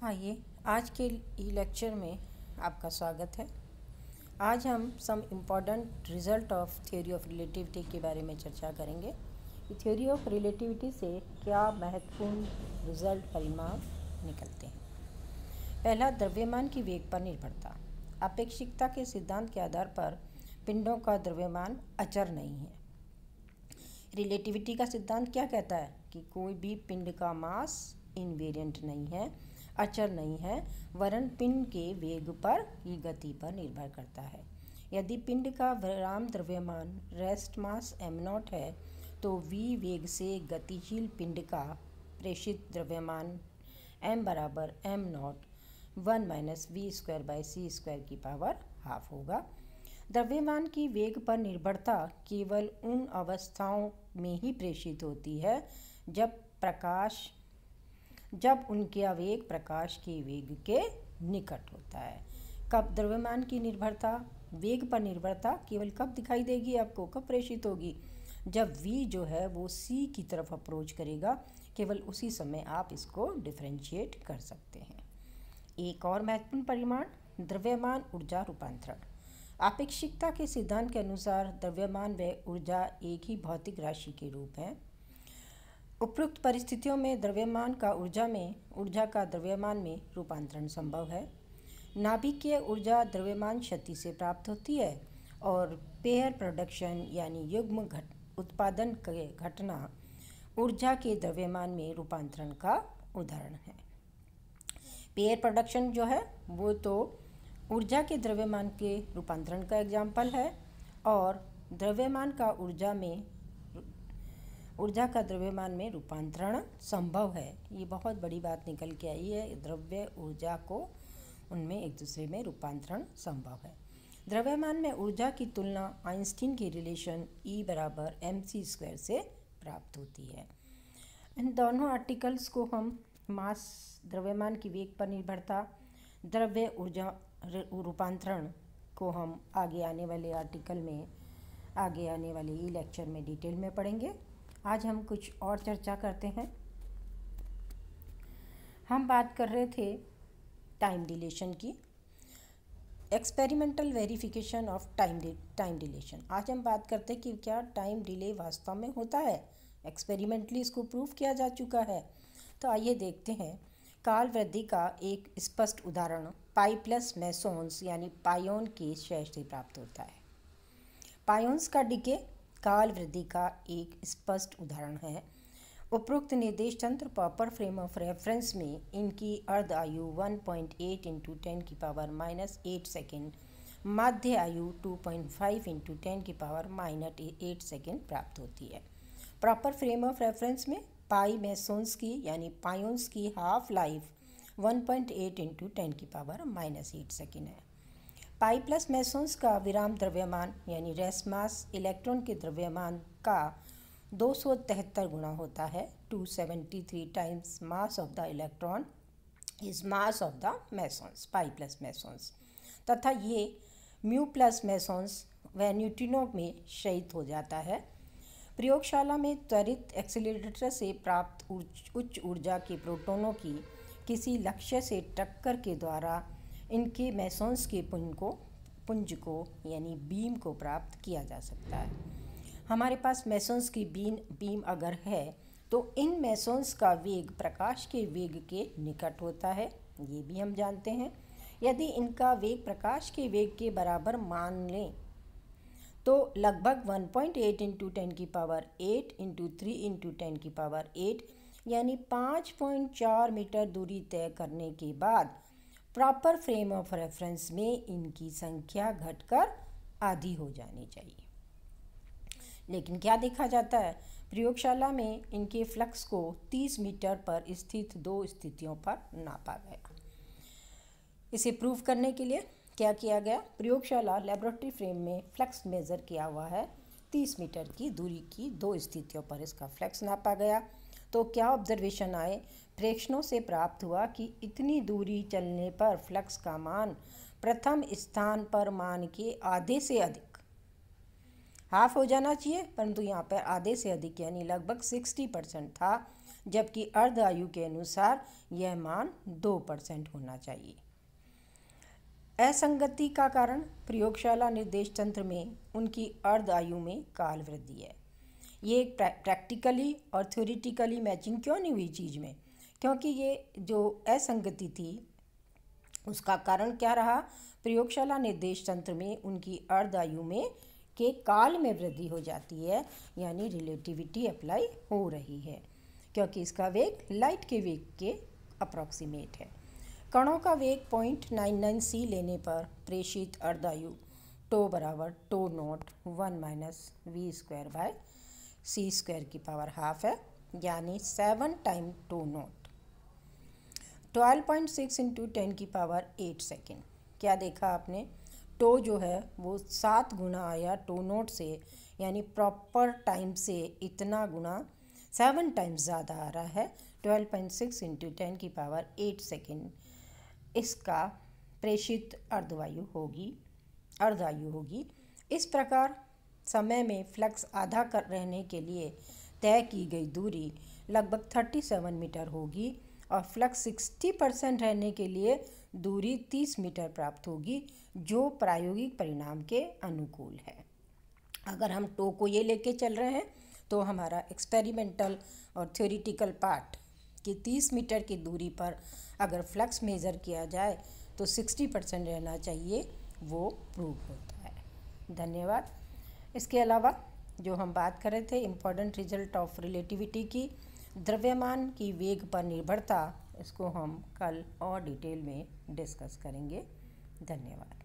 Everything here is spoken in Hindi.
आइए आज के लेक्चर में आपका स्वागत है। आज हम some important result of theory of relativity के बारे में चर्चा करेंगे कि थ्योरी ऑफ रिलेटिविटी से क्या महत्वपूर्ण रिजल्ट परिणाम निकलते हैं। पहला, द्रव्यमान की वेग पर निर्भरता। अपेक्षिकता के सिद्धांत के आधार पर पिंडों का द्रव्यमान अचर नहीं है। रिलेटिविटी का सिद्धांत क्या कहता है कि कोई भी पिंड का मास इनवेरिएंट नहीं है, अचर नहीं है, वरन पिंड के वेग पर की गति पर निर्भर करता है। यदि पिंड का विराम द्रव्यमान रेस्ट मास m0 है तो v वेग से गतिशील पिंड का प्रेषित द्रव्यमान m बराबर m0 1 minus v square by c square की पावर हाफ होगा। द्रव्यमान की वेग पर निर्भरता केवल उन अवस्थाओं में ही प्रेषित होती है जब उनके आवेग प्रकाश के वेग के निकट होता है। कब द्रव्यमान की निर्भरता वेग पर निर्भरता केवल कब दिखाई देगी आपको, कब प्रेषित होगी? जब v जो है वो c की तरफ अप्रोच करेगा, केवल उसी समय आप इसको डिफरेंशिएट कर सकते हैं। एक और महत्वपूर्ण परिमाण, द्रव्यमान ऊर्जा रूपांतरण। आपेक्षिकता के सिद्धांत के अनुसार द्रव्यमान व ऊर्जा एक ही भौतिक राशि के रूप हैं। उपरोक्त परिस्थितियों में द्रव्यमान का ऊर्जा का द्रव्यमान में रूपांतरण संभव है। नाभिकीय ऊर्जा द्रव्यमान शक्ति से प्राप्त होती है और पेयर प्रोडक्शन यानी युग्म उत्पादन के घटना ऊर्जा के द्रव्यमान में रूपांतरण का उदाहरण है। पेयर प्रोडक्शन जो है वो तो ऊर्जा के द्रव्यमान के रूपांतरण का एग्जाम्पल है और द्रव्यमान का ऊर्जा का द्रव्यमान में रूपांतरण संभव है। ये बहुत बड़ी बात निकल के आई है, द्रव्य ऊर्जा को उनमें एक दूसरे में रूपांतरण संभव है। द्रव्यमान में ऊर्जा की तुलना आइंस्टीन के रिलेशन E बराबर mc² से प्राप्त होती है। इन दोनों आर्टिकल्स को हम मास, द्रव्यमान की वेग पर निर्भरता, द्रव्य ऊर्जा रूपांतरण को हम आगे आने वाले ई लेक्चर में डिटेल में पढ़ेंगे। आज हम कुछ और चर्चा करते हैं। हम बात कर रहे थे टाइम डिलेशन की, experimental verification of time deletion. आज हम बात करते हैं कि क्या टाइम डिले वास्तव में होता है, एक्सपेरिमेंटली इसको प्रूव किया जा चुका है। तो आइए देखते हैं। काल वृद्धि का एक स्पष्ट उदाहरण पाई प्लस मेसोन्स यानी पायोन के क्षय से प्राप्त होता है। पायोन्स का डिके काल वृद्धि का एक स्पष्ट उदाहरण है। उपरोक्त निर्देश तंत्र प्रॉपर फ्रेम ऑफ रेफरेंस में इनकी अर्ध आयु 1.8 इंटू 10 की पावर -8 सेकेंड, माध्य आयु 2.5 इंटू 10 की पावर -8 सेकेंड प्राप्त होती है। प्रॉपर फ्रेम ऑफ रेफरेंस में पाई मेसोन्स की यानी पायोन्स की हाफ लाइफ 1.8 इंटू 10 की पावर -8 सेकेंड है। पाई प्लस मेसोन्स का विराम द्रव्यमान यानी रेस्ट मास इलेक्ट्रॉन के द्रव्यमान का 273 गुना होता है। 273 times mass of the electron is mass of the mesons, pi plus mesons, तथा ये म्यू प्लस मेसोन्स व न्यूट्रिनो में क्षयित हो जाता है। प्रयोगशाला में त्वरित एक्सीलरेटर से प्राप्त उच्च ऊर्जा के प्रोटॉनों की किसी लक्ष्य से टक्कर के द्वारा इनके मेसोन्स के पुंज को यानी बीम को प्राप्त किया जा सकता है। हमारे पास मेसोन्स की बीम अगर है तो इन मेसोन्स का वेग प्रकाश के वेग के निकट होता है, ये भी हम जानते हैं। यदि इनका वेग प्रकाश के वेग के बराबर मान लें तो लगभग 1.8 इंटू 10 की पावर 8 इंटू 3 इंटू 10 की पावर 8 यानी 5.4 मीटर दूरी तय करने के बाद प्रॉपर फ्रेम ऑफ रेफरेंस में इनकी संख्या घटकर आधी हो जानी चाहिए। लेकिन क्या देखा जाता है, प्रयोगशाला में इनके फ्लक्स को 30 मीटर पर स्थित दो स्थितियों पर नापा गया। इसे प्रूव करने के लिए क्या किया गया, प्रयोगशाला लेबोरेटरी फ्रेम में फ्लक्स मेज़र किया हुआ है। 30 मीटर की दूरी की दो स्थितियों पर इसका फ्लक्स नापा गया। तो क्या ऑब्जर्वेशन आए, प्रेक्षणों से प्राप्त हुआ कि इतनी दूरी चलने पर फ्लक्स का मान प्रथम स्थान पर मान के आधे से अधिक, हाफ हो जाना चाहिए, परंतु यहाँ पर आधे से अधिक यानी लगभग 60% था। जबकि अर्ध आयु के अनुसार यह मान 2% होना चाहिए। असंगति का कारण प्रयोगशाला निर्देश तंत्र में उनकी अर्ध आयु में काल वृद्धि है। ये एक प्रैक्टिकली और थ्योरेटिकली मैचिंग क्यों नहीं हुई चीज़ में? क्योंकि ये जो असंगति थी उसका कारण क्या रहा? प्रयोगशाला निर्देश तंत्र में उनकी अर्ध आयु में के काल में वृद्धि हो जाती है, यानी रिलेटिविटी अप्लाई हो रही है, क्योंकि इसका वेग लाइट के वेग के अप्रॉक्सीमेट है। कणों का वेग 0.99 c लेने पर प्रेषित अर्धायु टो बराबर टो नॉट 1 - v²/c² की पावर हाफ है, यानी 7 टाइम टो नॉट। 12.6 × 10 की पावर 8 सेकेंड। क्या देखा आपने? टो जो है वो 7 गुना आया टो नॉट से, यानी प्रॉपर टाइम से इतना गुना 7 टाइम्स ज़्यादा आ रहा है। 12.6 × 10 की पावर 8 सेकेंड इसका प्रेषित अर्धवायु होगी। इस प्रकार समय में फ्लक्स आधा कर रहने के लिए तय की गई दूरी लगभग 37 मीटर होगी और फ्लक्स 60% रहने के लिए दूरी 30 मीटर प्राप्त होगी, जो प्रायोगिक परिणाम के अनुकूल है। अगर हम टो को ये लेके चल रहे हैं तो हमारा एक्सपेरिमेंटल और थ्योरेटिकल पार्ट कि 30 मीटर की दूरी पर अगर फ्लक्स मेज़र किया जाए तो 60% रहना चाहिए, वो प्रूव होता है। धन्यवाद। इसके अलावा जो हम बात कर रहे थे इम्पॉर्टेंट रिजल्ट ऑफ रिलेटिविटी की, द्रव्यमान की वेग पर निर्भरता, इसको हम कल और डिटेल में डिस्कस करेंगे। धन्यवाद।